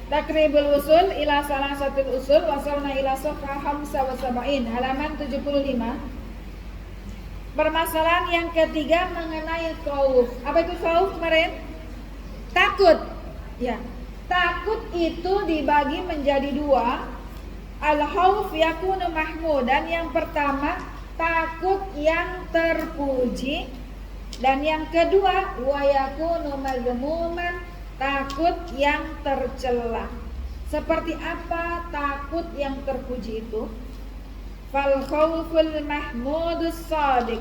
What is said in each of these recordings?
Takribul usul ila salah satu usul wasalna ila safha 75 halaman 75. Permasalahan yang ketiga mengenai khauf. Apa itu khauf kemarin? Takut. Ya. Takut itu dibagi menjadi dua. Al-khauf yakunu mahmudan. Yang pertama, takut yang terpuji. Dan yang kedua, wa yakunu mazmuman, takut yang tercela. Seperti apa takut yang terpuji itu? Fal khauful mahmudus shadiq,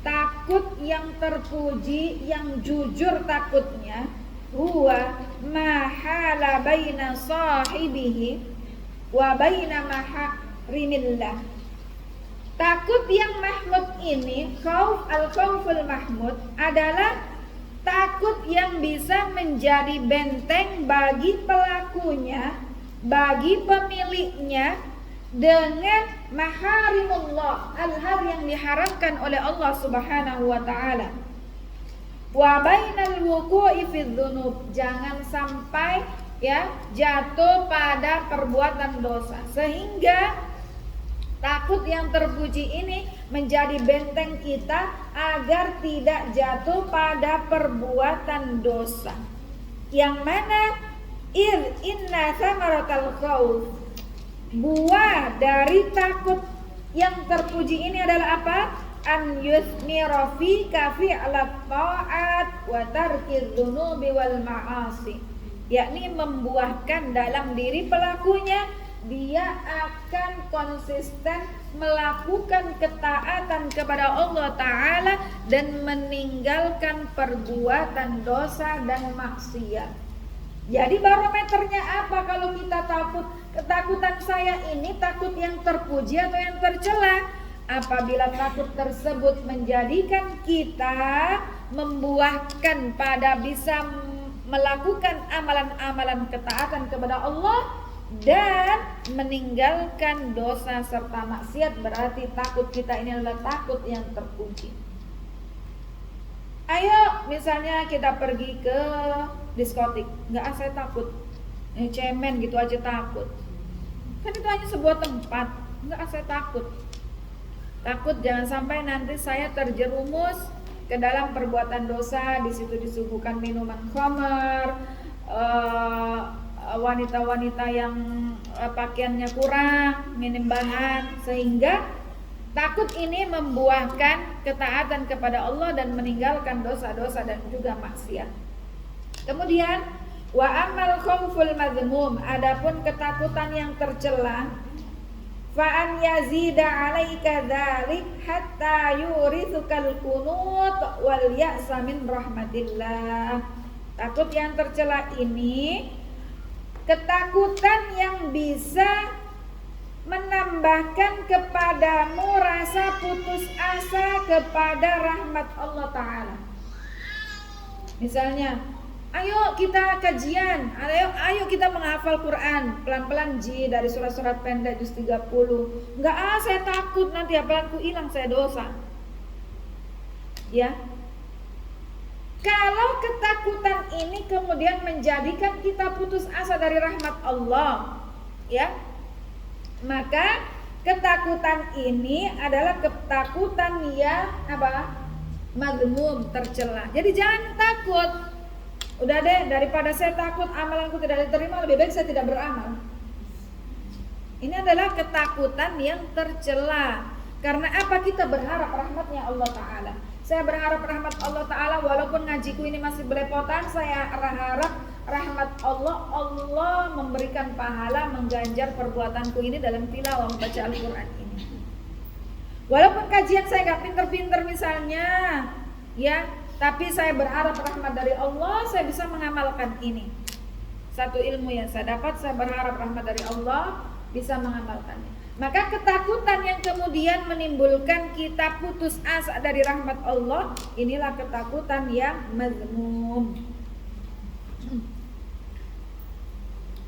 takut yang terpuji, yang jujur takutnya, huwa ma hala baina sahibihi wa baina mahrimillah. Takut yang mahmud ini, al-khauful mahmud adalah takut yang bisa menjadi benteng bagi pelakunya, bagi pemiliknya dengan maharimullah, hal-hal yang diharamkan oleh Allah Subhanahu wa taala. Wa bainal wuqu'i fidz dzunub, jangan sampai ya jatuh pada perbuatan dosa, sehingga takut yang terpuji ini menjadi benteng kita agar tidak jatuh pada perbuatan dosa. Yang mana inna samaratal khauf, buah dari takut yang terpuji ini adalah apa? An yusmira fika fi'lat ta'at wa tarkiz dzunubi wal ma'asi, yakni membuahkan dalam diri pelakunya dia akan konsisten melakukan ketaatan kepada Allah Ta'ala dan meninggalkan perbuatan dosa dan maksiat. Jadi barometernya apa kalau kita takut? Ketakutan saya ini takut yang terpuji atau yang tercela? Apabila takut tersebut menjadikan kita membuahkan pada bisa melakukan amalan-amalan ketaatan kepada Allah dan meninggalkan dosa serta maksiat, berarti takut kita ini adalah takut yang terpuji. Ayo misalnya kita pergi ke diskotik, nggak saya takut, cemen gitu aja takut, kan itu hanya sebuah tempat, nggak saya takut jangan sampai nanti saya terjerumus ke dalam perbuatan dosa. Di situ disuguhkan minuman khamar, wanita-wanita yang pakaiannya kurang, minim bahan, sehingga takut ini membuahkan ketaatan kepada Allah dan meninggalkan dosa-dosa dan juga maksiat. Kemudian wa amal khauful mazmum, adapun ketakutan yang tercela, fa an yazida 'alaika dzalik hatta yurisukal qunut wal ya'sa min rahmatillah. Takut yang tercela ini ketakutan yang bisa menambahkan kepadamu rasa putus asa kepada rahmat Allah Ta'ala. Misalnya, ayo kita kajian, ayo kita menghafal Quran pelan-pelan dari surat-surat pendek juz 30. Enggak, saya takut nanti hafalanku hilang, saya dosa. Ya. Kalau ketakutan ini kemudian menjadikan kita putus asa dari rahmat Allah, ya, maka ketakutan ini adalah ketakutan yang apa? Mazmum, tercela. Jadi jangan takut. Udah deh, daripada saya takut amalanku tidak diterima, lebih baik saya tidak beramal. Ini adalah ketakutan yang tercela. Karena apa? Kita berharap rahmatnya Allah Ta'ala. Saya berharap rahmat Allah Ta'ala, walaupun ngajiku ini masih belepotan, saya harap rahmat Allah, Allah memberikan pahala, mengganjar perbuatanku ini dalam tilawah membaca Al-Quran ini. Walaupun kajian saya gak pinter-pinter misalnya, ya, tapi saya berharap rahmat dari Allah, saya bisa mengamalkan ini. Satu ilmu yang saya dapat, saya berharap rahmat dari Allah, bisa mengamalkannya. Maka ketakutan yang kemudian menimbulkan kita putus asa dari rahmat Allah, inilah ketakutan yang mazmum.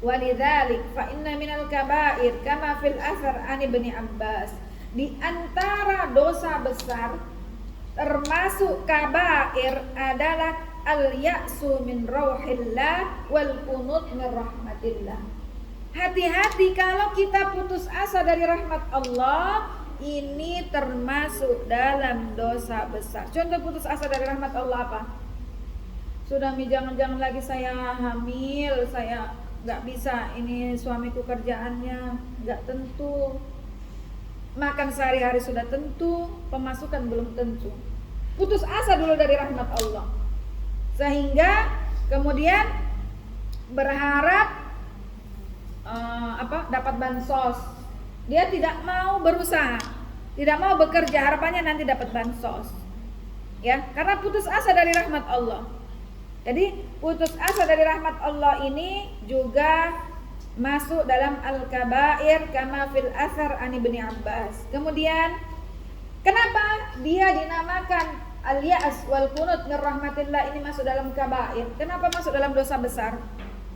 Walidzalik fa inna minal kaba'ir kama fil athar an Ibnu Abbas, di antara dosa besar termasuk kabair adalah al-ya'su min rauhillah wal qunut min rahmatillah. Hati-hati kalau kita putus asa dari rahmat Allah, ini termasuk dalam dosa besar. Contoh putus asa dari rahmat Allah apa? Sudah jangan lagi saya hamil, saya nggak bisa, ini suamiku kerjaannya nggak tentu, makan sehari-hari sudah tentu, pemasukan belum tentu. Putus asa dulu dari rahmat Allah, sehingga kemudian berharap dapat bansos. Dia tidak mau berusaha, tidak mau bekerja, harapannya nanti dapat bansos, ya, karena putus asa dari rahmat Allah. Jadi putus asa dari rahmat Allah ini juga masuk dalam al-kabair kama fil athar an Ibnu Abbas. Kemudian kenapa dia dinamakan al-ya'as wal qunut min rahmatillah, ini masuk dalam kabair? Kenapa masuk dalam dosa besar?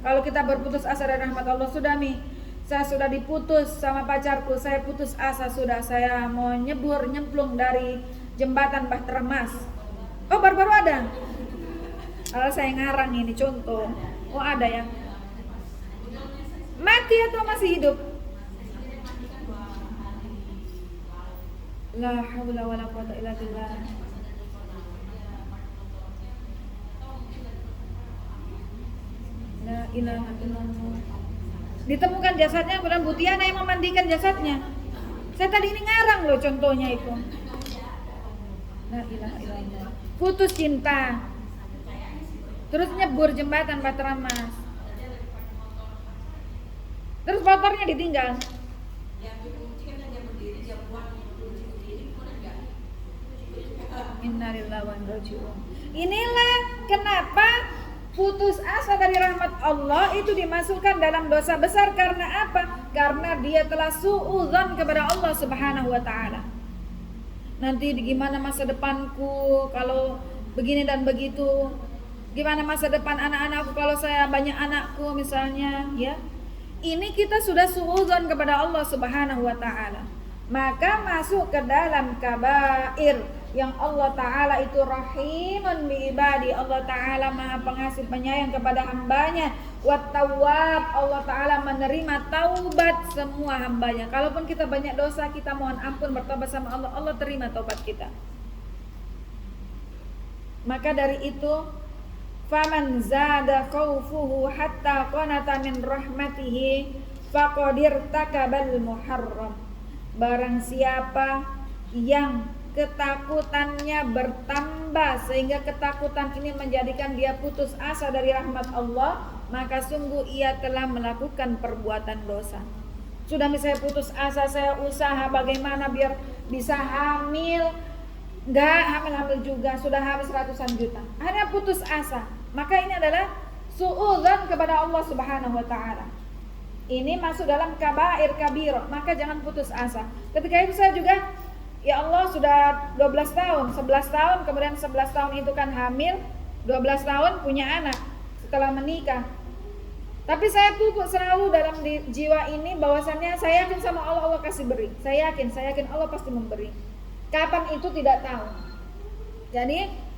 Kalau kita berputus asa dari rahmat Allah, sudah nih, saya sudah diputus sama pacarku, saya putus asa sudah, saya mau nyemplung dari jembatan Bahtera Mas. Oh, baru-baru ada. Kalau saya ngarang ini contoh. Oh, ada ya. Mati atau masih hidup? La haula wala quwwata illa billah. La ilaha illallah. Ditemukan jasadnya, kemudian Bu Tiana yang memandikan jasadnya. Saya tadi ini ngarang loh contohnya itu. La ilaha illallah. Putus cinta, terus nyebur jembatan Bahtera Mas, terus motornya ditinggal. Innalillahi wa inna ilaihi raji'un. Inilah kenapa putus asa dari rahmat Allah itu dimasukkan dalam dosa besar. Karena apa? Karena dia telah suudzon kepada Allah Subhanahu wa taala. Nanti gimana masa depanku kalau begini dan begitu? Gimana masa depan anak-anakku kalau saya banyak anakku misalnya, ya? Ini kita sudah suudzon kepada Allah Subhanahu wa taala. Maka masuk ke dalam kabair yang Allah Ta'ala itu rahimun bi ibadi. Allah Ta'ala maha pengasih penyayang kepada hambanya. Wat-tawwab, Allah Ta'ala menerima taubat semua hambanya. Kalaupun kita banyak dosa, kita mohon ampun, bertobat sama Allah, Allah terima taubat kita. Maka dari itu, faman zada khaufuhu hatta qanata min rahmatihi faqadir takabal muharram. Barang siapa yang ketakutannya bertambah sehingga ketakutan ini menjadikan dia putus asa dari rahmat Allah, maka sungguh ia telah melakukan perbuatan dosa. Sudah misalnya putus asa, saya usaha bagaimana biar bisa hamil, enggak hamil juga, sudah habis ratusan juta, akhirnya putus asa. Maka ini adalah suudzon kepada Allah Subhanahu wa taala. Ini masuk dalam kabair kabirah, maka jangan putus asa. Ketika itu saya juga, ya Allah, sudah 12 tahun, 11 tahun, kemudian 11 tahun itu kan hamil, 12 tahun punya anak setelah menikah. Tapi saya pupuk selalu dalam jiwa ini bahwasannya saya yakin sama Allah, Allah kasih beri. Saya yakin Allah pasti memberi. Kapan itu tidak tahu. Jadi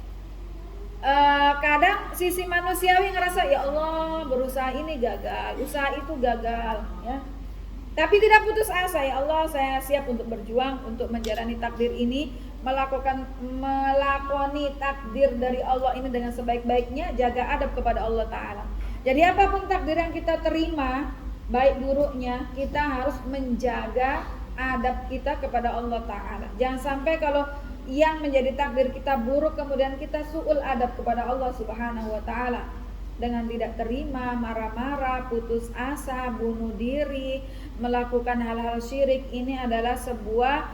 kadang sisi manusiawi ngerasa ya Allah berusaha ini gagal, usaha itu gagal, ya. Tapi tidak putus asa, ya Allah saya siap untuk berjuang untuk menjalani takdir ini, melakoni takdir dari Allah ini dengan sebaik-baiknya, jaga adab kepada Allah Ta'ala. Jadi apapun takdir yang kita terima, baik buruknya, kita harus menjaga adab kita kepada Allah Ta'ala. Jangan sampai kalau yang menjadi takdir kita buruk kemudian kita su'ul adab kepada Allah Subhanahu wa taala dengan tidak terima, marah-marah, putus asa, bunuh diri, melakukan hal-hal syirik. Ini adalah sebuah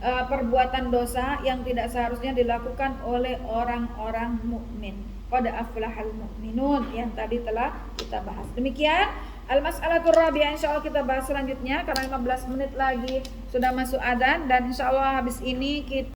perbuatan dosa yang tidak seharusnya dilakukan oleh orang-orang mukmin. Qad aflahal mu'minun yang tadi telah kita bahas. Demikian al-mas'alatur rabi'ah, insyaallah kita bahas selanjutnya karena 15 menit lagi sudah masuk adzan dan insyaallah habis ini kita